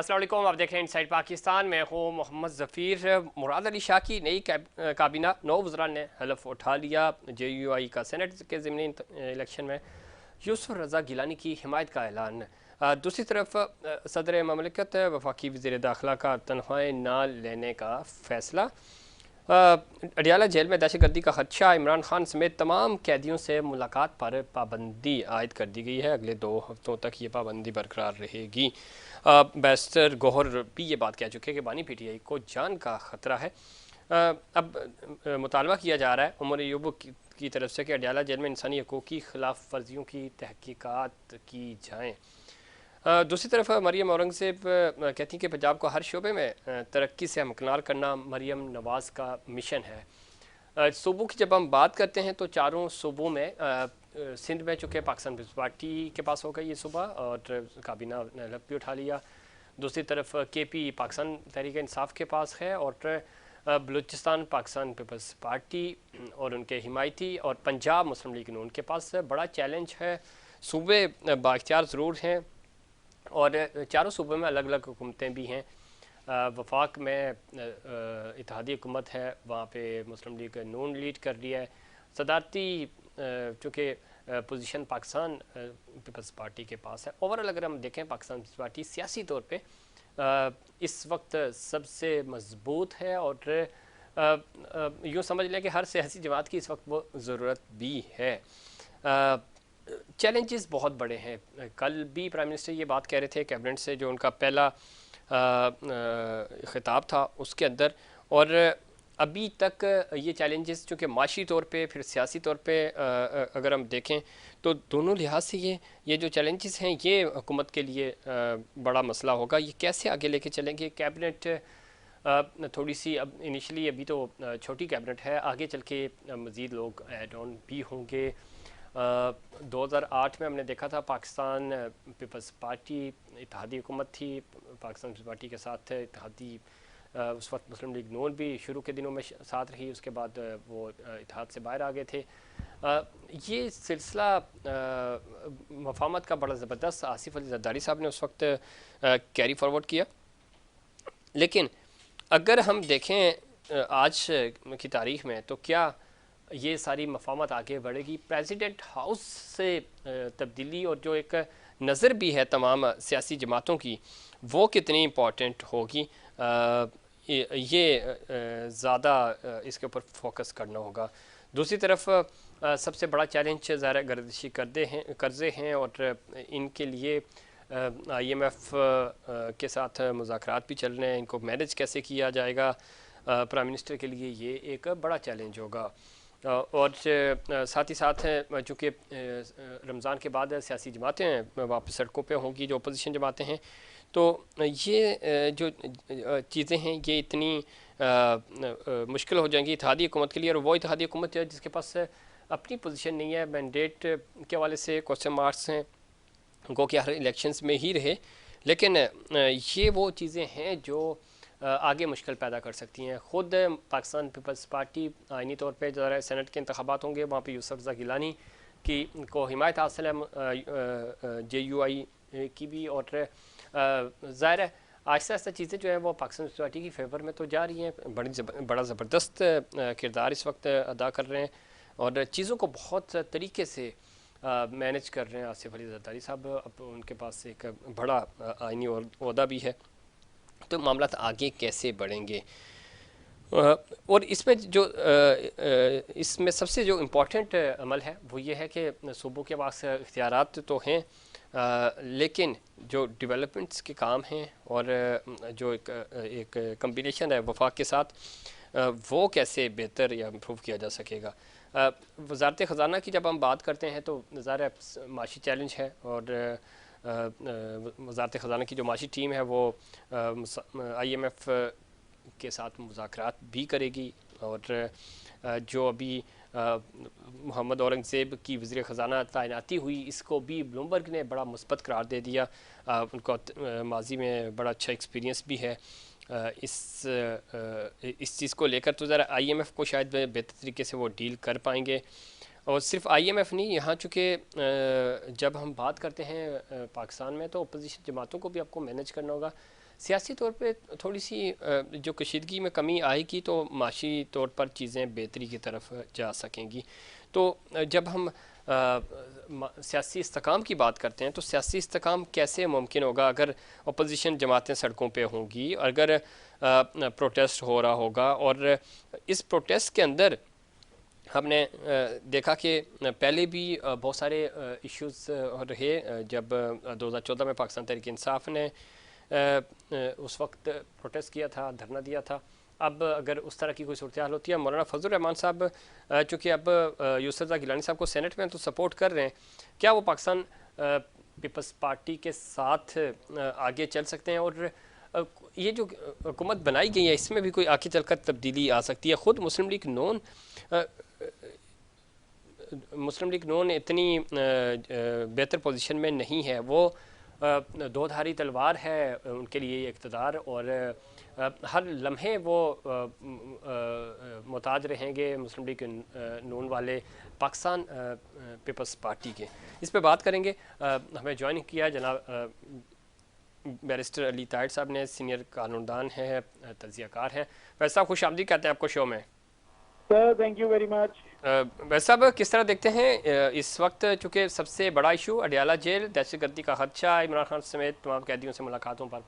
अस्सलाम वालेकुम, आप देख रहे हैं इनसाइड पाकिस्तान। मैं हूँ मोहम्मद ज़फ़ीर। मुराद अली शाह की नई काबीना 9 वज़रा ने हलफ उठा लिया। JUI का सेनेट के ज़िमनी इलेक्शन में यूसुफ रज़ा गिलानी की हिमायत का ऐलान। दूसरी तरफ सदर ममलिकत वफाकी वज़ीर दाखिला का तनख्वाहें ना लेने का फ़ैसला। अडियाला जेल में दहशतगर्दी का खदशा, इमरान खान समेत तमाम कैदियों से मुलाकात पर पाबंदी आयद कर दी गई है। अगले 2 हफ्तों तक ये पाबंदी बरकरार रहेगी। बैरिस्टर गौहर भी ये बात कह चुके हैं कि बानी PTI को जान का ख़तरा है। अब मुतालबा किया जा रहा है उमर अयूब की तरफ से कि अडियाला जेल में इंसानी हकूक़ की खिलाफ वर्जियों की तहकीकात की जाएँ। दूसरी तरफ मरीम औरंगज़ेब कहती हैं कि पंजाब को हर शोबे में तरक्की से हमकिनार करना मरीम नवाज़ का मिशन है। सूबों की जब हम बात करते हैं तो चारों सूबों में सिंध में चूँकि पाकिस्तान पीपल्स पार्टी के पास होगा ये सूबा और काबीना ने हलफ भी उठा लिया। दूसरी तरफ KP पाकिस्तान तहरीक इंसाफ के पास है और बलूचिस्तान पाकिस्तान पीपल्स पार्टी और उनके हिमायती और पंजाब मुस्लिम लीग नून के पास बड़ा चैलेंज है। सूबे बाख्तियार ज़रूर हैं और चारों सूबों में अलग अलग हुकूमतें भी हैं। वफाक में इत्तेहादी हुकूमत है, वहाँ पे मुस्लिम लीग नून लीड कर रही है। सदारती चूँकि पोजीशन पाकिस्तान पीपल्स पार्टी के पास है। ओवरऑल अगर हम देखें पाकिस्तान पीपल्स पार्टी सियासी तौर पे इस वक्त सबसे मजबूत है और यूँ समझ लें कि हर सियासी जमात की इस वक्त वो ज़रूरत भी है। चैलेंजेस बहुत बड़े हैं। कल भी प्राइम मिनिस्टर ये बात कह रहे थे कैबिनेट से, जो उनका पहला खिताब था उसके अंदर, और अभी तक ये चैलेंजेस चूँकि माशी तौर पे फिर सियासी तौर पे अगर हम देखें तो दोनों लिहाज से ये जो चैलेंजेस हैं ये हुकूमत के लिए बड़ा मसला होगा। ये कैसे आगे लेके चलेंगे। कैबिनेट थोड़ी सी अब इनिशियली अभी तो छोटी कैबिनेट है, आगे चल के मज़ीद लोग ऐड ऑन भी होंगे। 2008 में हमने देखा था पाकिस्तान पीपल्स पार्टी इत्तेहादी हुकूमत थी, पाकिस्तान पीपल्स पार्टी के साथ इत्तेहादी उस वक्त मुस्लिम लीग नून भी शुरू के दिनों में साथ रही, उसके बाद वो इत्तेहाद से बाहर आ गए थे। ये सिलसिला मफाहमत का बड़ा ज़बरदस्त आसिफ अली ज़रदारी साहब ने उस वक्त कैरी फॉरवर्ड किया। लेकिन अगर हम देखें आज की तारीख़ में तो क्या ये सारी मफाहमत आगे बढ़ेगी। प्रेसिडेंट हाउस से तब्दीली और जो एक नज़र भी है तमाम सियासी जमातों की, वो कितनी इम्पॉर्टेंट होगी, ये ज़्यादा इसके ऊपर फोकस करना होगा। दूसरी तरफ सबसे बड़ा चैलेंज ज़ाहिर गर्दिशी कर्ज़े हैं और इनके लिए IMF के साथ मुज़ाकरात भी चल रहे हैं। इनको मैनेज कैसे किया जाएगा, प्राइम मिनिस्टर के लिए ये एक बड़ा चैलेंज होगा। और साथ ही साथ चूँकि रमज़ान के बाद सियासी जमातें वापस सड़कों पे होंगी, जो अपोजिशन जमातें हैं, तो ये जो चीज़ें हैं ये इतनी मुश्किल हो जाएंगी इत्तेहादी हुकूमत के लिए। और वो इत्तेहादी हुकूमत है जिसके पास अपनी पोजीशन नहीं है, मैंडेट के हवाले से क्वेश्चन मार्क्स हैं, गो कि हर इलेक्शंस में ही रहे। लेकिन ये वो चीज़ें हैं जो आगे मुश्किल पैदा कर सकती हैं। ख़ुद पाकिस्तान पीपल्स पार्टी आइनी तौर पे ज़रा सेनेट के इंतखाबात होंगे, वहाँ पे यूसुफ रज़ा गिलानी की को हिमायत हासिल है, JUI की भी, और ज़ाहिर है आहिस्ता आहिस्ता चीज़ें जो हैं वो पाकिस्तान पीपल्स पार्टी की फेवर में तो जा रही हैं। बड़ा ज़बरदस्त किरदार इस वक्त अदा कर रहे हैं और चीज़ों को बहुत तरीके से मैनेज कर रहे हैं आसिफ अली ज़रदारी साहब। अब उनके पास एक बड़ा आइनी ओहदा भी है, तो मामला आगे कैसे बढ़ेंगे। और इसमें जो इसमें सबसे जो इम्पोर्टेंट अमल है वो ये है कि सूबों के पास इख्तियारात तो हैं, लेकिन जो डेवलपमेंट्स के काम हैं और जो एक कम्बिनेशन है वफाक के साथ, वो कैसे बेहतर या इम्प्रूव किया जा सकेगा। वज़ारत ख़ज़ाना की जब हम बात करते हैं तो ज़ाहिर माशी चैलेंज है और वज़ारत ख़ज़ाना की जो माशी टीम है वो IMF के साथ मुज़ाकरात भी करेगी। और जो अभी मोहम्मद औरंगज़ेब की वज़ीर ख़ज़ाना तैनाती हुई, इसको भी ब्लूमबर्ग ने बड़ा मुस्बत करार दे दिया। उनको माजी में बड़ा अच्छा एक्सपीरियंस भी है इस चीज़ को लेकर, तो ज़रा IMF को शायद बेहतर तरीके से वो डील कर पाएंगे। और सिर्फ IMF नहीं, यहाँ चूँकि जब हम बात करते हैं पाकिस्तान में तो अपोजिशन जमातों को भी आपको मैनेज करना होगा। सियासी तौर पे थोड़ी सी जो कशीदगी में कमी आएगी तो माशी तौर पर चीज़ें बेहतरी की तरफ जा सकेंगी। तो जब हम सियासी इस्तेकाम की बात करते हैं तो सियासी इस्तेकाम कैसे मुमकिन होगा अगर अपोजिशन जमातें सड़कों पे होंगी, अगर प्रोटेस्ट हो रहा होगा। और इस प्रोटेस्ट के अंदर हमने देखा कि पहले भी बहुत सारे इश्यूज़ रहे। जब 2014 में पाकिस्तान तहरीक इंसाफ ने उस वक्त प्रोटेस्ट किया था, धरना दिया था। अब अगर उस तरह की कोई सूरत हाल होती है, मौलाना फजल रहमान साहब चूँकि अब यूसुफ रज़ा गिलानी साहब को सेनेट में तो सपोर्ट कर रहे हैं, क्या वो पाकिस्तान पीपल्स पार्टी के साथ आगे चल सकते हैं? और ये जो हुकूमत बनाई गई है इसमें भी कोई आगे चलकर तब्दीली आ सकती है? ख़ुद मुस्लिम लीग नून इतनी बेहतर पोजीशन में नहीं है। वो दो धारी तलवार है उनके लिए इक़्तिदार, और हर लम्हे वो मोहताज रहेंगे मुस्लिम लीग नून वाले पाकिस्तान पीपल्स पार्टी के। इस पे बात करेंगे। हमें ज्वाइन किया जनाब बैरिस्टर अली ताहिर साहब ने, सीनियर कानूनदान हैं, तज्ज़ियाकार हैं। वैसे साहब खुश आमदीद कहते हैं आपको शो में। Sir thank you very much. वैसे साहब किस तरह देखते हैं इस वक्त, चूँकि सबसे बड़ा इशू अडियाला जेल, दहशतगर्दी का खदशा, इमरान खान समेत तमाम कैदियों से मुलाकातों पर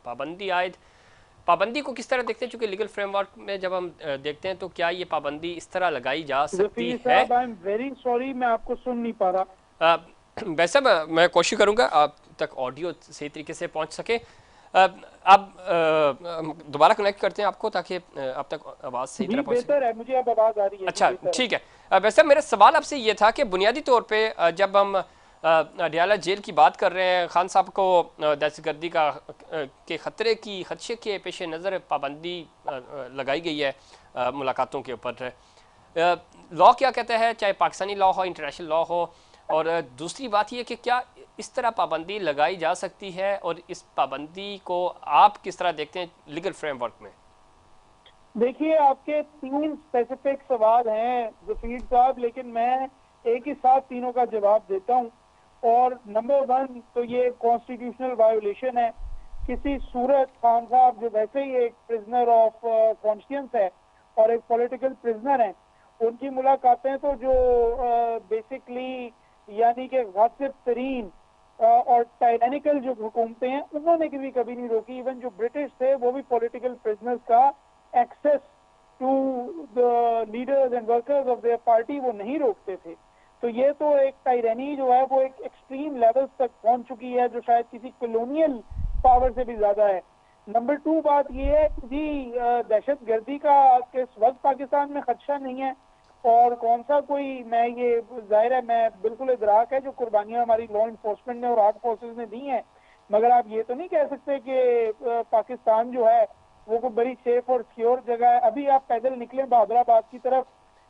पाबंदी को किस तरह देखते हैं? चूँकि लीगल फ्रेमवर्क में जब हम देखते हैं तो क्या ये पाबंदी इस तरह लगाई जा सकती है? आई एम वेरी सॉरी, मैं आपको सुन नहीं पा रहा। वैसे मैं कोशिश करूँगा आप तक ऑडियो सही तरीके से पहुँच सके। अब दोबारा कनेक्ट करते हैं आपको ताकि आप तक आवाज़ सही तरह पहुँचे। बेहतर है, मुझे अब आवाज़ आ रही है। अच्छा ठीक है। वैसे मेरा सवाल आपसे ये था कि बुनियादी तौर पे जब हम अडियाला जेल की बात कर रहे हैं, खान साहब को दहशतगर्दी के खदशे के पेश नज़र पाबंदी लगाई गई है मुलाकातों के ऊपर। लॉ क्या कहता है, चाहे पाकिस्तानी लॉ हो, इंटरनेशनल लॉ हो? और दूसरी बात यह कि क्या इस तरह पाबंदी लगाई जा सकती है, और इस पाबंदी को आप किस तरह देखते हैं लीगल फ्रेमवर्क में? देखिए, आपके 3 स्पेसिफिक सवाल हैं जफीर साहब, लेकिन मैं एक ही साथ तीनों का जवाब देता हूं। और नंबर 1 तो ये कॉन्स्टिट्यूशनल वायोलेशन है। किसी सूरत खान साहब जो वैसे ही एक प्रिजनर ऑफ कॉन्शियंस है और एक पॉलिटिकल प्रिजनर है, उनकी मुलाकातें तो जो बेसिकली यानी कि गासिब तरीन और टायरेनिकल जो हुकूमतें हैं उन्होंने कभी नहीं रोकी। इवन जो ब्रिटिश थे वो भी पॉलिटिकल प्रिजनर्स का access to the leaders and workers of their party वो नहीं रोकते थे। तो ये तो एक टायरेनी जो है वो एक एक्सट्रीम लेवल्स तक पहुंच चुकी है जो शायद किसी कॉलोनियल पावर से भी ज्यादा है। नंबर 2 बात ये है कि जी दहशतगर्दी का इस वक्त पाकिस्तान में खदशा नहीं है, और कौन सा कोई, मैं ये जाहिर है मैं बिल्कुल इदराक है जो कुर्बानियां हमारी लॉ इन्फोर्समेंट ने और आर्म फोर्सेस ने दी हैं, मगर आप ये तो नहीं कह सकते कि पाकिस्तान जो है वो कोई बड़ी सेफ और सिक्योर जगह है। अभी आप पैदल निकले बहादुराबाद की तरफ,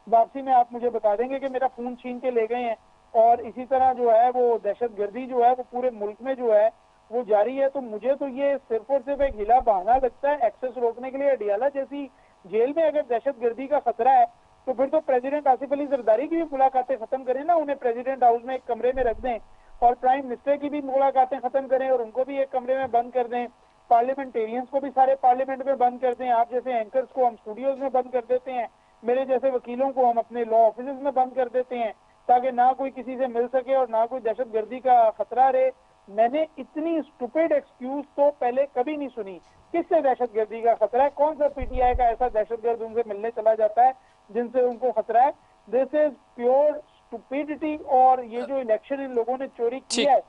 वापसी में आप मुझे बता देंगे कि मेरा फोन छीन के ले गए हैं। और इसी तरह जो है वो दहशतगर्दी जो है वो पूरे मुल्क में जो है वो जारी है। तो मुझे तो ये सिर्फ और सिर्फ एक हिला बहाना लगता है एक्सेस रोकने के लिए। अडियाला जैसी जेल में अगर दहशतगर्दी का खतरा है तो फिर तो प्रेसिडेंट आसिफ अली जरदारी की भी मुलाकातें खत्म करें ना, उन्हें प्रेसिडेंट हाउस में एक कमरे में रख दें, और प्राइम मिनिस्टर की भी मुलाकातें खत्म करें और उनको भी एक कमरे में बंद कर दें। पार्लियामेंटेरियंस को भी सारे पार्लियामेंट में बंद कर दें। आप जैसे एंकर्स को हम स्टूडियोज में बंद कर देते हैं, मेरे जैसे वकीलों को हम अपने लॉ ऑफिस में बंद कर देते हैं, ताकि ना कोई किसी से मिल सके और ना कोई दहशतगर्दी का खतरा रहे। मैंने इतनी स्टूपिड एक्सक्यूज तो पहले कभी नहीं सुनी। किससे दहशतगर्दी का खतरा है? कौन सा पीटीआई का ऐसा दहशतगर्द उनसे मिलने चला जाता है जिनसे उनको खतरा है? This is pure stupidity. और ये जो इलेक्शन इन लोगों ने चोरी किया है,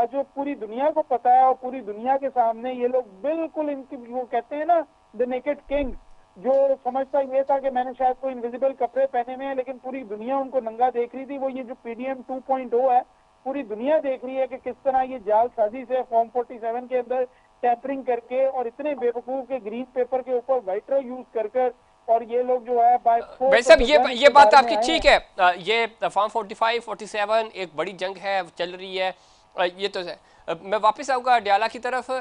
जो पूरी दुनिया को पता है और पूरी दुनिया के सामने ये लोग बिल्कुल इनकी, वो कहते हैं ना द नेकेड किंग, जो समझता ये था कि मैंने शायद कोई इनविजिबल कपड़े पहने हुए हैं लेकिन पूरी दुनिया उनको नंगा देख रही थी। वो ये जो पीडीएम 2.0 है, पूरी दुनिया देख रही है कि किस तरह ये जालसाजी से फॉर्म 47 के अंदर टैंपरिंग करके और इतने बेवकूफ के ग्रीन पेपर के ऊपर वाइटर यूज कर और ये लोग जो है भाई साहब ये बात आपकी ठीक है। ये फॉर्म 45 47 एक बड़ी जंग है चल रही है, ये तो है। मैं वापस आऊँगा अडियाला की तरफ।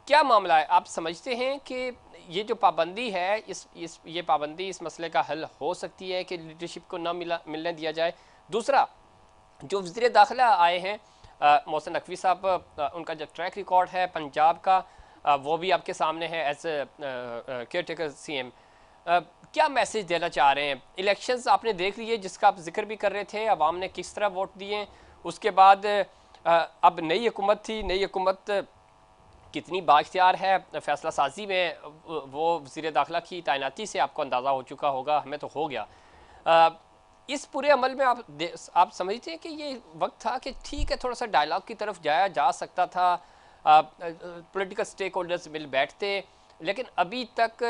क्या मामला है, आप समझते हैं कि ये जो पाबंदी है ये पाबंदी इस मसले का हल हो सकती है कि लीडरशिप को ना मिलने दिया जाए? दूसरा, जो वज़ीर दाखिला आए हैं मोहसिन नकवी साहब, उनका जो ट्रैक रिकॉर्ड है पंजाब का, वो भी आपके सामने है एज केयर टेकर CM। क्या मैसेज देना चाह रहे हैं? इलेक्शंस आपने देख लिए जिसका आप जिक्र भी कर रहे थे, अवाम ने किस तरह वोट दिए, उसके बाद अब नई हुकूमत थी, नई हुकूमत कितनी बाइख्तियार है फैसला साजी में, वो वज़ीर दाखिला की तैनाती से आपको अंदाज़ा हो चुका होगा, हमें तो हो गया। इस पूरे अमल में आप समझते हैं कि ये वक्त था कि ठीक है थोड़ा सा डायलॉग की तरफ जाया जा सकता था, पॉलिटिकल स्टेक होल्डर्स मिल बैठते, लेकिन अभी तक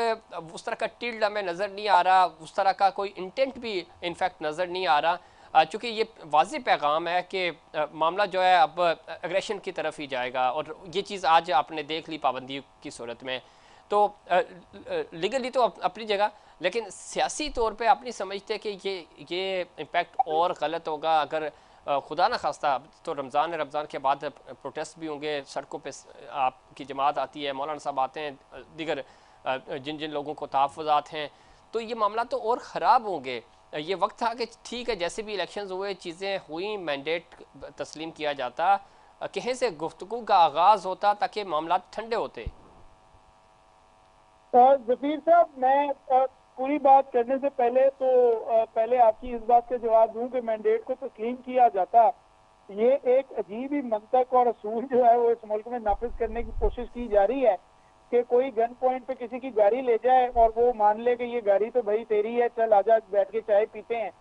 उस तरह का टिल्ड हमें नज़र नहीं आ रहा, उस तरह का कोई इंटेंट भी इनफैक्ट नज़र नहीं आ रहा, चूँकि ये वाज़ेह पैगाम है कि मामला जो है अब एग्रेशन की तरफ ही जाएगा। और ये चीज़ आज आपने देख ली पाबंदी की सूरत में, तो लीगली तो अपनी जगह, लेकिन सियासी तौर पे आप नहीं समझते कि ये इम्पैक्ट और गलत होगा अगर खुदा न खास्ता तो रमज़ान के बाद प्रोटेस्ट भी होंगे, सड़कों पे आपकी जमात आती है, मौलाना साहब आते हैं, दिगर जिन जिन लोगों को तहफ़्फ़ुज़ात हैं, तो ये मामला तो और ख़राब होंगे। ये वक्त था कि ठीक है जैसे भी इलेक्शंस हुए, चीज़ें हुई, मैंडेट तस्लीम किया जाता, कहीं से गुफ्तगू का आगाज़ होता ताकि मामला ठंडे होते। जफीर साहब, मैं पूरी बात करने से पहले तो पहले आपकी इस बात का जवाब दूं कि मैंडेट को तस्लीम किया जाता, ये एक अजीब ही मंतक और असूल जो है वो इस मुल्क में नाफिज करने की कोशिश की जा रही है कि कोई गन पॉइंट पे किसी की गाड़ी ले जाए और वो मान ले कि ये गाड़ी तो भाई तेरी है, चल आजा बैठ के चाय पीते हैं।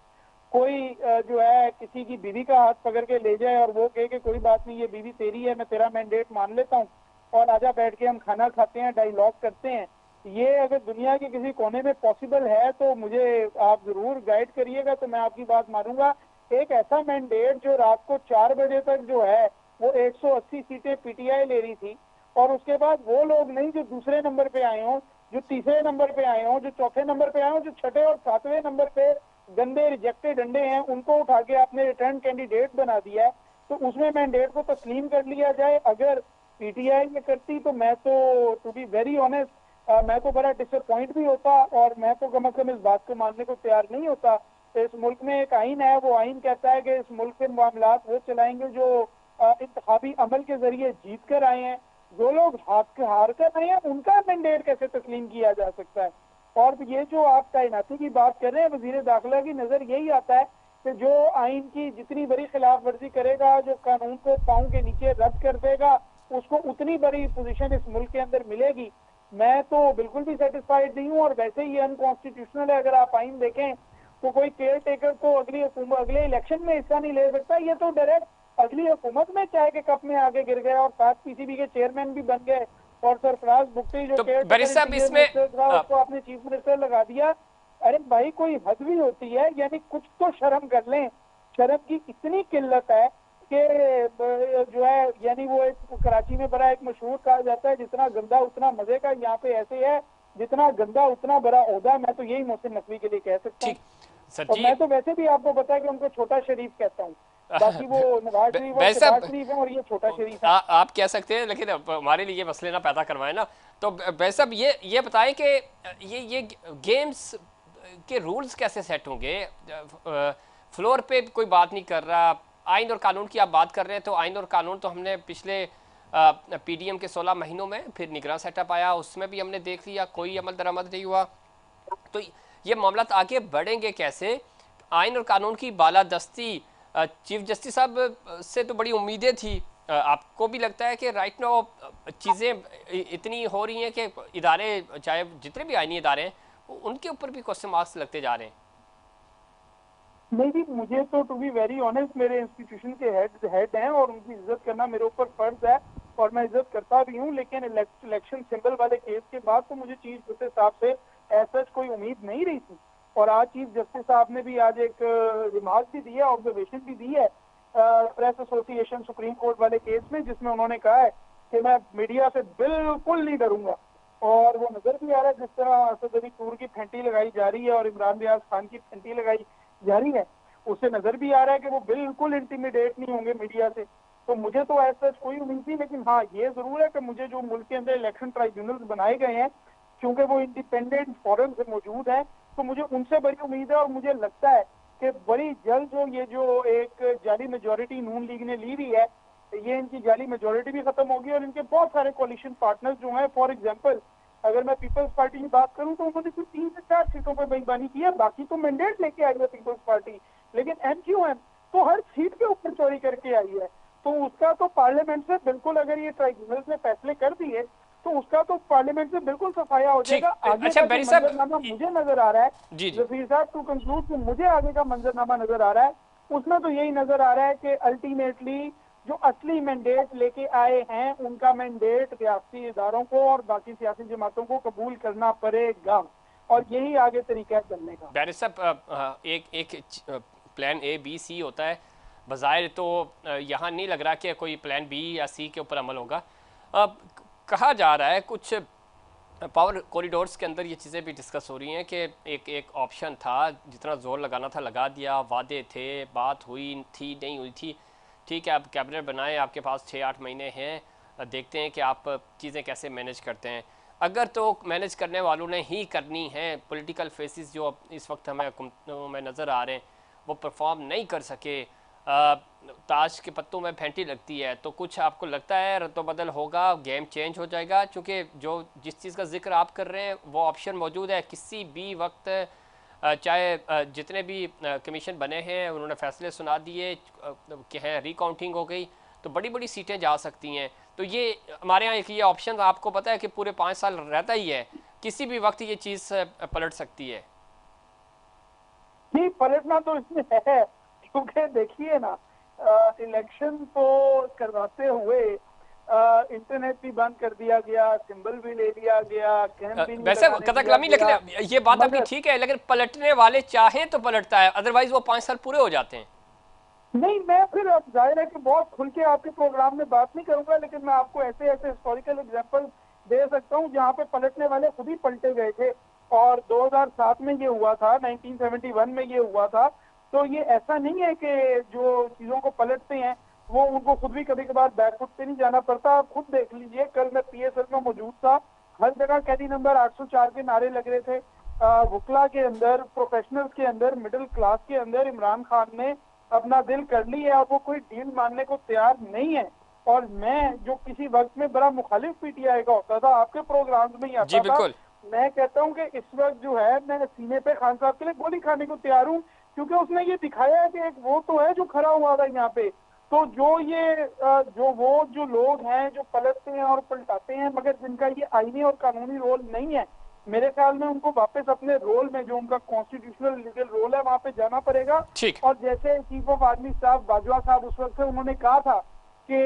कोई जो है किसी की बीवी का हाथ पकड़ के ले जाए और वो कहे कि कोई बात नहीं, ये बीवी तेरी है, मैं तेरा मैंडेट मान लेता हूँ और आजा बैठ के हम खाना खाते हैं, डायलॉग करते हैं। ये अगर दुनिया के किसी कोने में पॉसिबल है तो मुझे आप जरूर गाइड करिएगा, तो मैं आपकी बात मानूंगा। एक ऐसा मैंडेट जो रात को 4 बजे तक जो है वो 180 सीटें पीटीआई ले रही थी, और उसके बाद वो लोग नहीं जो दूसरे नंबर पे आए हों, जो तीसरे नंबर पे आए हों, जो चौथे नंबर पे आए हों, जो छठे और सातवें नंबर पे गंदे रिजेक्टेड अंडे हैं, उनको उठा के आपने रिटर्न कैंडिडेट बना दिया है, तो उसमें मैंडेट को तस्लीम कर लिया जाए। अगर पीटीआई ये करती तो मैं तो टू बी वेरी ऑनेस्ट मैं तो बड़ा डिसअपॉइंट भी होता, और मैं तो कम से कम इस बात को मानने को तैयार नहीं होता। तो इस मुल्क में एक आइन है, वो आइन कहता है कि इस मुल्क के मामलात वो चलाएंगे जो इंतखाबी अमल के जरिए जीत कर आए हैं। जो लोग हार कर आए हैं उनका मैंडेट कैसे तस्लीम किया जा सकता है? और ये जो आप तैनाती की बात कर रहे हैं, वजीर दाखिला की नजर यही आता है कि जो आइन की जितनी बड़ी खिलाफ वर्जी करेगा, जो कानून को पांव के नीचे रद्द कर देगा, उसको उतनी बड़ी पोजीशन इस मुल्क के अंदर मिलेगी। मैं तो बिल्कुल भी सेटिस्फाइड नहीं हूँ, और वैसे ही अनकॉन्स्टिट्यूशनल है। अगर आप आइन देखें तो कोई केयर टेकर तो अगले इलेक्शन में हिस्सा नहीं ले सकता, ये तो डायरेक्ट अगली हुकूमत में चाय के कप में आगे गिर गया और 7 पीसीबी के चेयरमैन भी बन गए, और सरफराज बुगटी जो तो केयर टेकर था उसको आपने चीफ मिनिस्टर लगा दिया। अरे भाई कोई हद भी होती है, यानी कुछ तो शर्म कर लें। शर्म की इतनी किल्लत है कि जो है, यानी वो एक कराची में बड़ा एक मशहूर कहा जाता है, जितना गंदा उतना मजे का। यहाँ पे ऐसे है, जितना गंदा उतना बड़ा ओहदा। मैं तो यही मोहसिन नकवी के लिए कह सकता हूँ। और मैं तो वैसे भी आपको पता है कि उनको छोटा शरीफ कहता हूँ, बाकी वो नवाज शरीफ और शहबाज शरीफ है और ये छोटा शरीफ है। आप कह सकते हैं, लेकिन हमारे लिए ये मसले ना पैदा करवाए ना। तो वैसे ये बताएं कि ये गेम्स के रूल्स कैसे सेट होंगे? फ्लोर पे कोई बात नहीं कर रहा, आइन और कानून की आप बात कर रहे हैं, तो आइन और कानून तो हमने पिछले पीडीएम के 16 महीनों में, फिर निगरान सेटअप आया, उसमें भी हमने देख लिया कोई अमल दरामद नहीं हुआ। तो ये मामला आगे बढ़ेंगे कैसे? आइन और कानून की बालादस्ती चीफ जस्टिस साहब से तो बड़ी उम्मीदें थी, आपको भी लगता है कि राइट नाउ चीज़ें इतनी हो रही हैं कि इदारे, चाहे जितने भी आइनी इदारे हैं, उनके ऊपर भी क्वेश्चन मार्क्स लगते जा रहे हैं? नहीं जी, मुझे तो टू बी वेरी ऑनेस्ट मेरे इंस्टीट्यूशन के हेड हैं और उनकी इज्जत करना मेरे ऊपर फर्ज है, और मैं इज्जत करता भी हूँ। लेकिन इलेक्शन सिंबल वाले केस के बाद तो मुझे चीफ जस्टिस साहब से ऐसा कोई उम्मीद नहीं रही थी। और आज चीफ जस्टिस साहब ने भी आज एक रिमार्क भी दी है, ऑब्जर्वेशन भी दी है प्रेस एसोसिएशन सुप्रीम कोर्ट वाले केस में, जिसमें उन्होंने कहा है कि मैं मीडिया से बिल्कुल नहीं डरूंगा। और वो नजर भी आ रहा है, जिस तरह असद अली टूर की फेंटी लगाई जा रही है और इमरान रियाज खान की फेंटी लगाई जा रही है, उससे नजर भी आ रहा है कि वो बिल्कुल इंटीमिडेट नहीं होंगे मीडिया से। तो मुझे तो ऐसा कोई उम्मीद नहीं, लेकिन हाँ ये जरूर है कि मुझे जो मुल्क के अंदर इलेक्शन ट्राइब्यूनल बनाए गए हैं, क्योंकि वो इंडिपेंडेंट फॉरम से मौजूद है, तो मुझे उनसे बड़ी उम्मीद है। और मुझे लगता है कि बड़ी जल्द जो ये जो एक जाली मेजोरिटी नून लीग ने ली हुई है ये इनकी जाली मेजोरिटी भी खत्म होगी और इनके बहुत सारे कोलिशन पार्टनर्स जो हैं, फॉर एग्जांपल अगर मैं पीपल्स पार्टी की बात करूं तो उन्होंने कुछ 3 से 4 सीटों पर बेईमानी की है, बाकी तो मैंडेट लेके आई है पीपल्स पार्टी, लेकिन एमक्यूएम तो हर सीट के ऊपर चोरी करके आई है। तो उसका तो पार्लियामेंट से बिल्कुल, अगर ये ट्राइब्यूनल ने फैसले कर दिए तो उसका तो पार्लियामेंट से बिल्कुल सफाया हो जाएगा। आगे अच्छा का बैरी जो साहब, मंजरनामा मुझे नजर आ रहा है, जी जी जफीर साहब, टू कंक्लूड, जो मुझे आगे का मंजरनामा नजर आ रहा है उसमें तो यही नजर आ रहा है कि अल्टीमेटली जो असली मैंडेट लेके आए हैं उनका मैंडेट रियासती इदारों को और बाकी सियासी जमातों को कबूल करना पड़ेगा, और यही आगे तरीका है चलने का। बैरी साहब, एक एक प्लान ए बी सी होता है, बज़ाहिर तो यहाँ नहीं लग रहा कि कोई प्लान बी या सी के ऊपर अमल होगा। अब कहा जा रहा है कुछ पावर कॉरिडोर्स के अंदर ये चीज़ें भी डिस्कस हो रही हैं कि एक ऑप्शन था, जितना जोर लगाना था लगा दिया, वादे थे, बात हुई थी नहीं हुई थी, ठीक है, अब कैबिनेट बनाए, आपके पास 6-8 महीने हैं, देखते हैं कि आप चीज़ें कैसे मैनेज करते हैं। अगर तो मैनेज करने वालों ने ही करनी है, पॉलिटिकल फेसिस जो इस वक्त हमें हुकूमतों में नज़र आ रहे हैं वो परफॉर्म नहीं कर सके, ताश के पत्तों में फेंटी लगती है, तो कुछ आपको लगता है रद्दबदल होगा, गेम चेंज हो जाएगा? क्योंकि जो जिस चीज़ का जिक्र आप कर रहे हैं वो ऑप्शन मौजूद है किसी भी वक्त, चाहे जितने भी कमीशन बने हैं उन्होंने फैसले सुना दिए कि हैं रिकाउंटिंग हो गई तो बड़ी बड़ी सीटें जा सकती हैं। तो ये हमारे यहाँ एक ये ऑप्शन आपको पता है कि पूरे 5 साल रहता ही है, किसी भी वक्त ये चीज़ पलट सकती है। नहीं, पलटना तो इसमें है, क्योंकि देखिए ना, इलेक्शन तो करवाते हुए इंटरनेट भी बंद कर दिया गया, सिंबल भी ले लिया गया, कैंप भी नहीं वैसे लगाने कथा दिया कलामी, गया। लेकिन ये बात आपकी मगर ठीक है, लेकिन पलटने वाले चाहें तो पलटता है, अदरवाइज वो 5 साल पूरे हो जाते हैं। नहीं, मैं फिर अब जाहिर है कि बहुत खुल के आपके प्रोग्राम में बात नहीं करूंगा, लेकिन मैं आपको ऐसे ऐसे हिस्टोरिकल एग्जांपल दे सकता हूं जहां पे पलटने वाले खुद ही पलटे गए थे, और 2007 में ये हुआ था, 1971 में ये हुआ था। तो ये ऐसा नहीं है कि जो चीजों को पलटते हैं वो उनको खुद भी कभी कभार बैकफुट पे नहीं जाना पड़ता। आप खुद देख लीजिए, कल मैं पीएसएल में मौजूद था, हर जगह कैदी नंबर 804 के नारे लग रहे थे। वुकला के अंदर, प्रोफेशनल्स के अंदर, मिडिल क्लास के अंदर इमरान खान ने अपना दिल कर ली है, अब वो कोई डील मानने को तैयार नहीं है। और मैं जो किसी वक्त में बड़ा मुखालिफ पीटीआई का होता था, आपके प्रोग्राम्स में ही जी आता था, बिल्कुल। मैं कहता हूं कि इस वक्त जो है मैं सीने पे खान साहब के लिए गोली खाने को तैयार हूं, क्योंकि उसने ये दिखाया है कि एक वो तो है जो खड़ा हुआ था यहाँ पे। तो जो लोग हैं जो पलटते हैं और पलटाते हैं, मगर जिनका ये आईनी और कानूनी रोल नहीं है, मेरे ख्याल में उनको वापस अपने रोल में, जो उनका कॉन्स्टिट्यूशनल लीगल रोल है, वहां पे जाना पड़ेगा। ठीक। और जैसे चीफ ऑफ आर्मी साहब बाजवा साहब उस वक्त से उन्होंने कहा था कि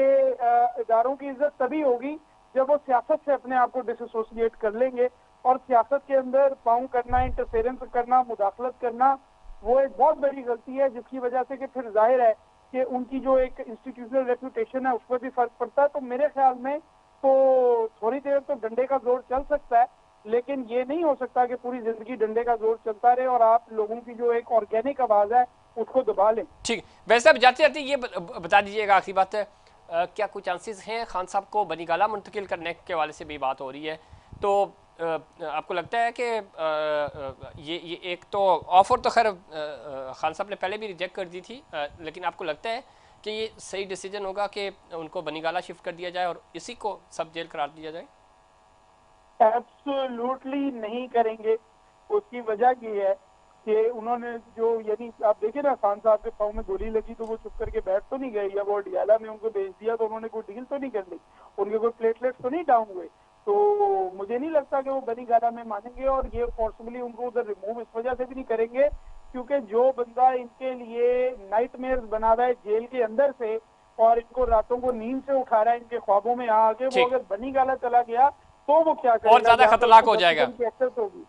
इदारों की इज्जत तभी होगी जब वो सियासत से अपने आप को डिसोसिएट कर लेंगे, और सियासत के अंदर पाँव करना, इंटरफेरेंस करना, मुदाखलत करना, वो एक बहुत बड़ी गलती है, जिसकी वजह से कि फिर जाहिर है कि उनकी जो एक इंस्टीट्यूशनल रेपुटेशन है उस पर भी फर्क पड़ता है। तो मेरे ख्याल में तो थोड़ी देर तो डंडे का जोर चल सकता है, लेकिन ये नहीं हो सकता कि पूरी जिंदगी डंडे का जोर चलता रहे और आप लोगों की जो एक ऑर्गेनिक आवाज है उसको दबा लें। ठीक, वैसे अब जाते जाते ये बता दीजिएगा, आखिरी बात है, क्या कोई चांसेस हैं खान साहब को बनीगाला मुंतकिल करने के वाले से भी बात हो रही है, तो आपको लगता है कि ये एक तो ऑफर तो खैर खान साहब ने पहले भी रिजेक्ट कर दी थी, लेकिन आपको लगता है कि ये सही डिसीजन होगा कि उनको बनीगाला शिफ्ट कर दिया जाए और इसी को सब जेल करार दिया जाए? एब्सोल्युटली नहीं करेंगे। उसकी वजह ये है कि उन्होंने जो, यानी आप देखिए ना, खान साहब के पाँव में गोली लगी तो वो चुप करके बैठ तो नहीं गए, या वो डियाला में उनको भेज दिया तो उन्होंने कोई डील तो नहीं कर ली, उनके कोई प्लेटलेट्स तो नहीं डाउन हुए। तो मुझे नहीं लगता कि वो बनी गाला में मानेंगे, और ये फोर्सफुली उनको उधर रिमूव इस वजह से भी नहीं करेंगे क्योंकि जो बंदा इनके लिए नाइटमेयर्स बना रहा है जेल के अंदर से, और इनको रातों को नींद से उठा रहा है इनके ख्वाबों में आके, वो अगर बनी गाला चला गया तो वो क्या करेगा? और ज्यादा खतरनाक हो जाएगा। होगी।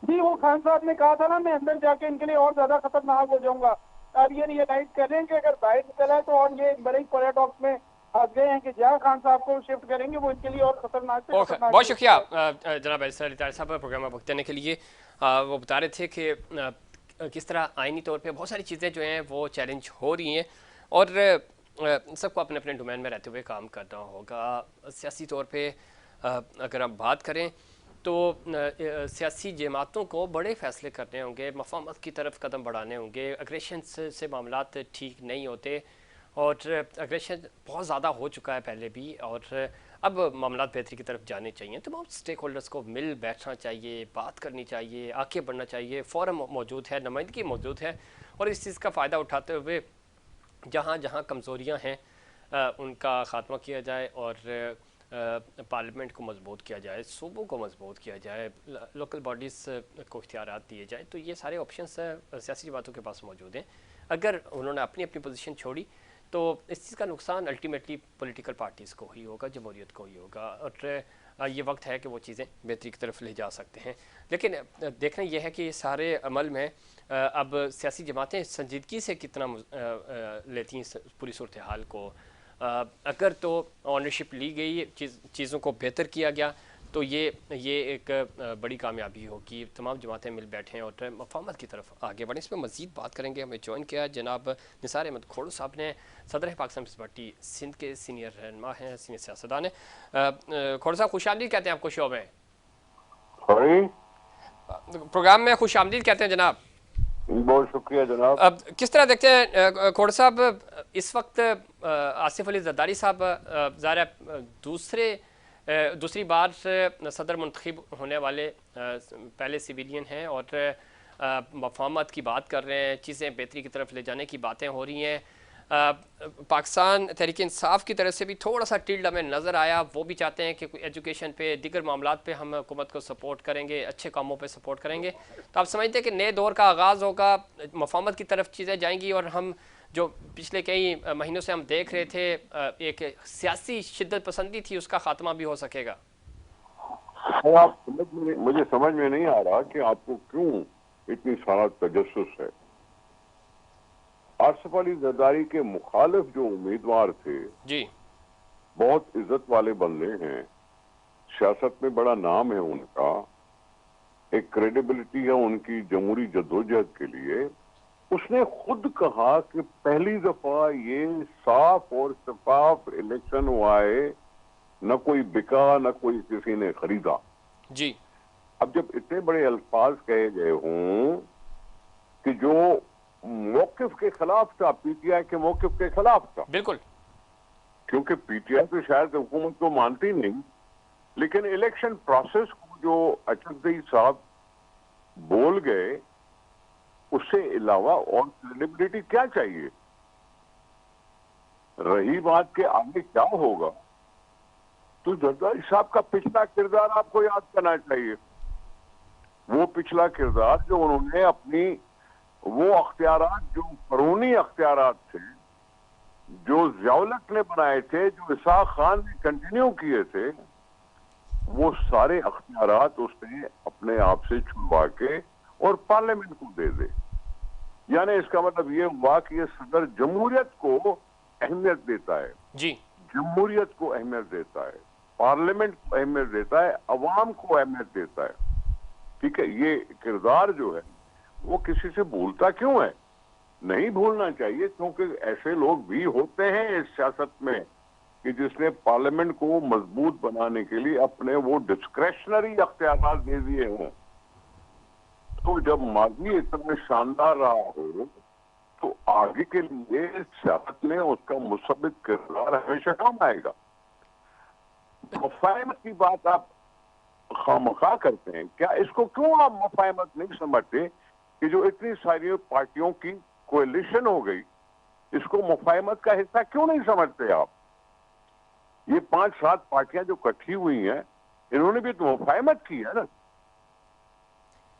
जी, वो खान साहब ने कहा था ना, मैं अंदर जाके इनके लिए और ज्यादा खतरनाक हो जाऊंगा। अब ये रियलाइज कर रहे हैं कि अगर बाहर निकला है तो, और ये बड़े ही पैराडॉक्स में फंस गए हैं कि जहाँ खान साहब को शिफ्ट करेंगे वो इनके लिए और खतरनाक से खतरनाक। बहुत शुक्रिया जनाब बैरिस्टर अली ताहिर साहब का प्रोग्राम वक्त देने के लिए। वो बता रहे थे कि किस तरह आइनी तौर पे बहुत सारी चीज़ें जो हैं वो चैलेंज हो रही हैं और सबको अपने अपने डोमेन में रहते हुए काम करना होगा। सियासी तौर पे अगर हम बात करें तो सियासी जमातों को बड़े फ़ैसले करने होंगे, मफाहमत की तरफ कदम बढ़ाने होंगे, अग्रेशन से मामलात ठीक नहीं होते। और अग्रेशन बहुत ज़्यादा हो चुका है पहले भी, और अब मामला बेहतरी की तरफ जाने चाहिए। तमाम स्टेक होल्डर्स को मिल बैठना चाहिए, बात करनी चाहिए, आगे बढ़ना चाहिए। फोरम मौजूद है, नुमाइंदगी मौजूद है, और इस चीज़ का फ़ायदा उठाते हुए जहाँ जहाँ कमज़ोरियाँ हैं उनका ख़ात्मा किया जाए, और पार्लियामेंट को मजबूत किया जाए, सूबों को मजबूत किया जाए, लोकल बॉडीज़ को इख्तियारात दिए जाए। तो ये सारे ऑप्शंस सियासी जमातों के पास मौजूद हैं। अगर उन्होंने अपनी अपनी पोजीशन छोड़ी तो इस चीज़ का नुकसान अल्टीमेटली पॉलिटिकल पार्टीज़ को ही होगा, जमहूरियत को ही होगा, और ये वक्त है कि वो चीज़ें बेहतरी की तरफ ले जा सकते हैं। लेकिन देखना यह है कि सारे अमल में अब सियासी जमातें संजीदगी से कितना लेती हैं पूरी सूरत हाल को। अगर तो ऑनरशिप ली गई, चीज़ों को बेहतर किया गया, तो ये एक बड़ी कामयाबी होगी। तमाम जमातें मिल बैठें और मफाहमत की तरफ आगे बढ़ें। इस पर मज़ीद बात करेंगे। हमें ज्वाइन किया जनाब निसार अहमद खोड़ू साहब ने, सदर पाकिस्तान पीपल्स पार्टी सिंध के सीनियर रहनुमा हैं, सीनियर सियासतदान हैं। खोड़ू साहब खुश आमदीद कहते हैं आपको शो में, प्रोग्राम में खुश आमदीद कहते हैं जनाब। बहुत शुक्रिया जनाब। अब किस तरह देखते हैं खोड़ साहब, इस वक्त आसिफ अली जरदारी साहब ज़ाहिर दूसरी बार सदर मुंतखब होने वाले पहले सिविलियन हैं, और मफाहमत की बात कर रहे हैं, चीज़ें बेहतरी की तरफ ले जाने की बातें हो रही हैं। पाकिस्तान तहरीक इंसाफ की तरफ से भी थोड़ा सा टिल्ड हमें नज़र आया। वो भी चाहते हैं कि एजुकेशन पे, दीगर मामलात पे हम हुकूमत को सपोर्ट करेंगे, अच्छे कामों पे सपोर्ट करेंगे। तो आप समझते हैं कि नए दौर का आगाज़ होगा, मफाहमत की तरफ चीज़ें जाएंगी, और हम जो पिछले कई महीनों से हम देख रहे थे एक सियासी शिद्दत पसंदी थी, उसका खात्मा भी हो सकेगा? आप मुझे समझ में नहीं आ रहा कि आपको क्यों इतनी सारा तजस्सुस है। आसिफ अली जरदारी के मुखालिफ जो उम्मीदवार थे जी, बहुत इज्जत वाले बंदे हैं, सियासत में बड़ा नाम है उनका, एक क्रेडिबिलिटी है उनकी जमहूरी जद्दोजहद के लिए। उसने खुद कहा कि पहली दफा ये साफ और शफाफ इलेक्शन हुआ है, न कोई बिका न कोई किसी ने खरीदा जी। अब जब इतने बड़े अल्फाज कहे गए हों कि जो मौकिफ के खिलाफ था, पीटीआई के मौकिफ के खिलाफ था, बिल्कुल, क्योंकि पीटीआई तो शायद हुकूमत को मानती नहीं, लेकिन इलेक्शन प्रोसेस को जो अचकजई साहब बोल गए, उससे अलावा और क्रेडिबिलिटी क्या चाहिए? रही बात के आगे क्या होगा, तो जरदारी साहब का पिछला किरदार आपको याद करना चाहिए। वो पिछला किरदार जो उन्होंने अपनी वो अख्तियारात, जो फरूनी अख्तियारात थे, जो ज़ियाउल-हक ने बनाए थे, जो इसहाक खान ने कंटिन्यू किए थे, वो सारे अख्तियारात उसने अपने आप से छुड़वा के और पार्लियामेंट को दे दे। यानी इसका मतलब ये हुआ कि ये सदर जमहूरियत को अहमियत देता है, जी, जमहूरियत को अहमियत देता है, पार्लियामेंट को अहमियत देता है, अवाम को अहमियत देता है। ठीक है, ये किरदार जो है वो किसी से भूलता क्यों है? नहीं भूलना चाहिए, क्योंकि ऐसे लोग भी होते हैं इस सियासत में कि जिसने पार्लियामेंट को मजबूत बनाने के लिए अपने वो डिस्क्रेशनरी अख्तियार दे दिए हों। तो जब माजी इतना शानदार रहा हो, तो आगे के लिए सियासत में उसका मुसब्बित किरदार हमेशा काम आएगा। मुफाहमत की बात आप खामखा करते हैं, क्या इसको क्यों आप मुफाहमत नहीं समझते कि जो इतनी सारी पार्टियों की कोएलिशन हो गई, इसको मुफाहमत का हिस्सा क्यों नहीं समझते आप? ये 5-7 पार्टियां जो इकट्ठी हुई हैं, इन्होंने भी तो मुफाहमत की है ना।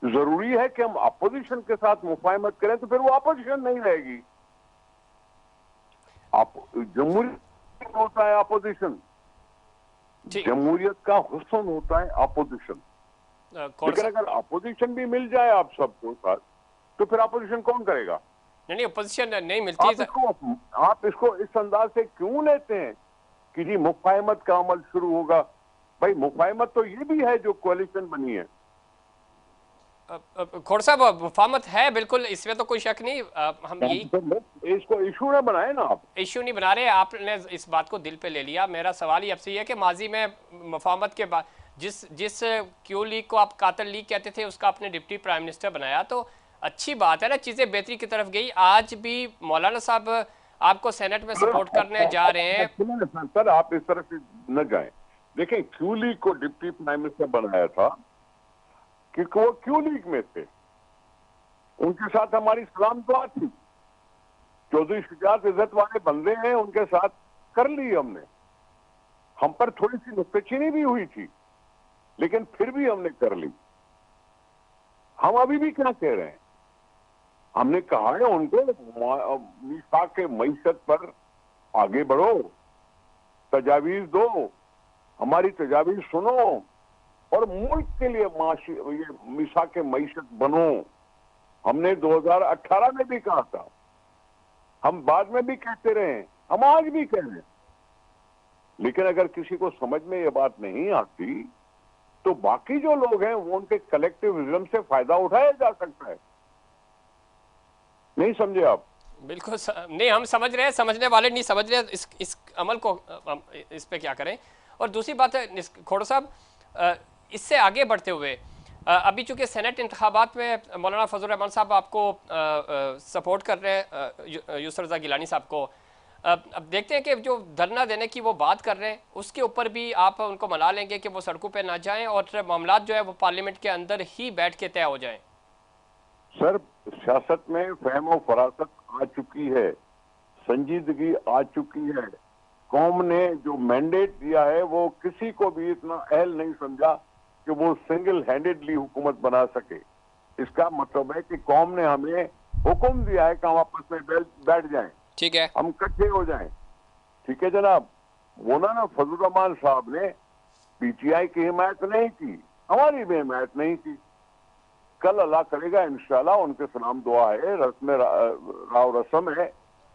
जरूरी है कि हम अपोजिशन के साथ मुफाहमत करें, तो फिर वो अपोजिशन नहीं रहेगी। जमहूरियत होता है अपोजिशन, जमहूरियत का हुस्न होता है अपोजिशन। लेकिन अगर अपोजिशन भी मिल जाए आप सबको साथ, तो फिर अपोजिशन कौन करेगा? नहीं, अपोजिशन नहीं मिलती। आप इसको इस अंदाज से क्यों लेते हैं कि जी मुफाहमत का अमल शुरू होगा? भाई मुफाहमत तो ये भी है जो कोalition बनी है। खोड़ साहब, मुफाहमत है बिल्कुल, इसमें तो कोई शक नहीं। हम यही इसको इशू ना बनाए ना, आप इशू नहीं बना रहे, आपने इस बात को दिल पे ले लिया। मेरा सवाल ही आपसे ये है कि माजी में मुफाहमत के बाद जिस क्यू लीग को आप कातिल लीग कहते थे, उसका आपने डिप्टी प्राइम मिनिस्टर बनाया, तो अच्छी बात है ना, चीज़ें बेहतरी की तरफ गई। आज भी मौलाना साहब आपको सेनेट में सपोर्ट करने जा रहे हैं। सर आप इस तरह से न जाएं। देखें, क्यू लीग को डिप्टी प्राइम मिनिस्टर बनाया था क्योंकि वो क्यू लीग में थे, उनके साथ हमारी सलाम दुआ थी। चौधरी शुजात इज्जत वाले बंदे हैं, उनके साथ कर ली हमने। हम पर थोड़ी सी नुक्ताचीनी भी हुई थी, लेकिन फिर भी हमने कर ली। हम अभी भी क्या कह रहे हैं, हमने कहा है उनको मीसाक मईशत पर आगे बढ़ो, तजावीज दो, हमारी तजावीज सुनो और मुल्क के लिए ये मीसाक मईशत बनो। हमने 2018 में भी कहा था, हम बाद में भी कहते रहे, हम आज भी कह रहे हैं। लेकिन अगर किसी को समझ में ये बात नहीं आती तो बाकी जो लोग हैं वो उनके कलेक्टिव विजडम से फायदा उठाया जा सकता है। नहीं समझे आप? बिल्कुल नहीं, हम समझ रहे हैं, समझने वाले नहीं समझ रहे इस अमल को, इस पे क्या करें। और दूसरी बात है खोड़ो साहब, इससे आगे बढ़ते हुए अभी चूंकि सेनेट इंतखाबात में मौलाना फजल रहमान साहब आपको सपोर्ट कर रहे हैं, यूसुफ रज़ा गिलानी साहब को, अब देखते हैं कि जो धरना देने की वो बात कर रहे हैं उसके ऊपर भी आप उनको मना लेंगे कि वो सड़कों पे ना जाएं और मामला जो है वो पार्लियामेंट के अंदर ही बैठ के तय हो जाएं। सर सियासत में फहम और फरासत आ चुकी है, संजीदगी आ चुकी है। कौम ने जो मैंडेट दिया है वो किसी को भी इतना अहल नहीं समझा कि वो सिंगल हैंडेडली हुकूमत बना सके। इसका मतलब है कि कौम ने हमें हुक्म दिया है कि हम आपस में बैठ जाएं, ठीक है, हम इकट्ठे हो जाएं। ठीक है जनाब, मौलाना फजल रहमान साहब ने पीटीआई की हिमायत नहीं की, हमारी भी हिमायत नहीं की। कल अल्लाह करेगा इंशाल्लाह, उनके सलाम दुआ है, रस्म राव रस्म है,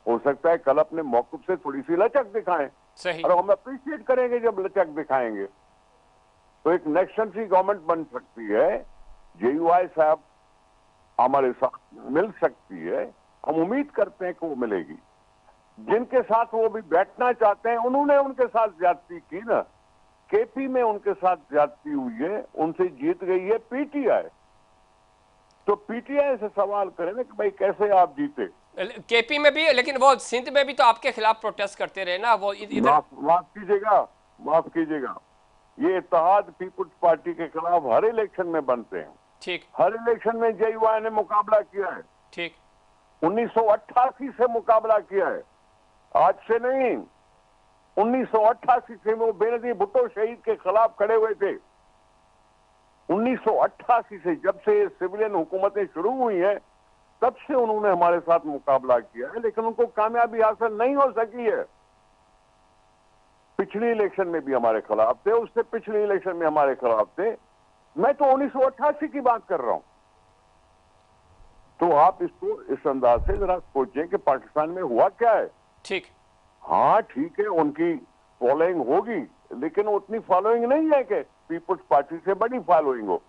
हो सकता है कल अपने मौक़िफ़ से थोड़ी सी लचक दिखाएं। सही। और हम अप्रिशिएट करेंगे जब लचक दिखाएंगे, तो एक नेक्शन सी गवर्नमेंट बन सकती है, जेयूआई साहब हमारे साथ मिल सकती है। हम उम्मीद करते हैं कि वो मिलेगी। जिनके साथ वो भी बैठना चाहते हैं उन्होंने उनके साथ ज्यादती की ना, केपी में उनके साथ ज्यादती हुई है, उनसे जीत गई है पीटीआई। तो पीटीआई से सवाल करें ना कि भाई कैसे आप जीते। केपी में भी, लेकिन वो सिंध में भी तो आपके खिलाफ प्रोटेस्ट करते रहे ना, वो इधर। माफ कीजिएगा, ये इत्तेहाद पीपुल्स पार्टी के खिलाफ हर इलेक्शन में बनते हैं। ठीक। हर इलेक्शन में जेयूआई ने मुकाबला किया है। ठीक। 1988 से मुकाबला किया है, आज से नहीं। 1988 से वो बेनजीर भुट्टो शहीद के खिलाफ खड़े हुए थे। 1988 से जब से सिविलियन हुकूमतें शुरू हुई हैं तब से उन्होंने हमारे साथ मुकाबला किया है, लेकिन उनको कामयाबी हासिल नहीं हो सकी है। पिछली इलेक्शन में भी हमारे खिलाफ थे, उससे पिछली इलेक्शन में हमारे खिलाफ थे। मैं तो 1988 की बात कर रहा हूं। तो आप इसको इस अंदाज से जरा सोचें कि पाकिस्तान में हुआ क्या है। ठीक। हाँ ठीक है, उनकी फॉलोइंग होगी, लेकिन उतनी फॉलोइंग नहीं है कि पीपुल्स पार्टी से बड़ी फॉलोइंग हो।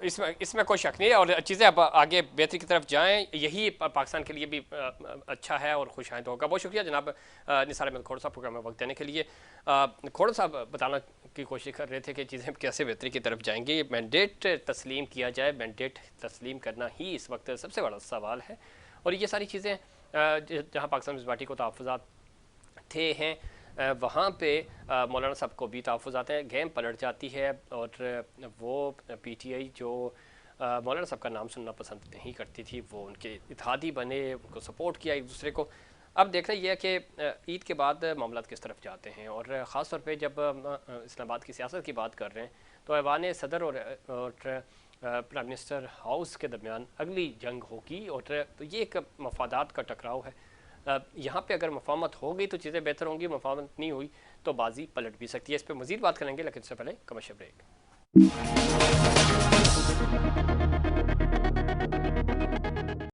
इसमें कोई शक नहीं है, और चीज़ें अब आगे बेहतरी की तरफ जाएं, यही पाकिस्तान के लिए भी अच्छा है और खुशाइंद होगा। बहुत शुक्रिया जनाब निसार अहमद खोड़ साहब प्रोग्राम में वक्त देने के लिए। खोड़ साहब बताना की कोशिश कर रहे थे कि चीज़ें कैसे बेहतरी की तरफ जाएंगी। मैंडेट तस्लीम किया जाए, मैंडेट तस्लीम करना ही इस वक्त सबसे बड़ा सवाल है। और ये सारी चीज़ें जहाँ पाकिस्तान पीपल्स पार्टी को तहफ़्फ़ुज़ात थे हैं, वहाँ पे मौलाना साहब को भी तहफ़्फ़ुज़ात हैं, गेम पलट जाती है और वो पीटीआई जो मौलाना साहब का नाम सुनना पसंद नहीं करती थी, वो उनके इत्तेहादी बने, उनको सपोर्ट किया एक दूसरे को। अब देखना यह है कि ईद के बाद मामला किस तरफ जाते हैं, और ख़ास तौर पे जब इस्लामाबाद की सियासत की बात कर रहे हैं तो ऐवान सदर और प्राइम मिनिस्टर हाउस के दरमियान अगली जंग होगी, और तो ये एक मफादात का टकराव है। यहाँ पे अगर मफाहमत हो गई तो चीज़ें बेहतर होंगी, मफाहमत नहीं हुई तो बाजी पलट भी सकती है। इस पर मज़ीद बात करेंगे, लेकिन इससे पहले कमर्शियल ब्रेक।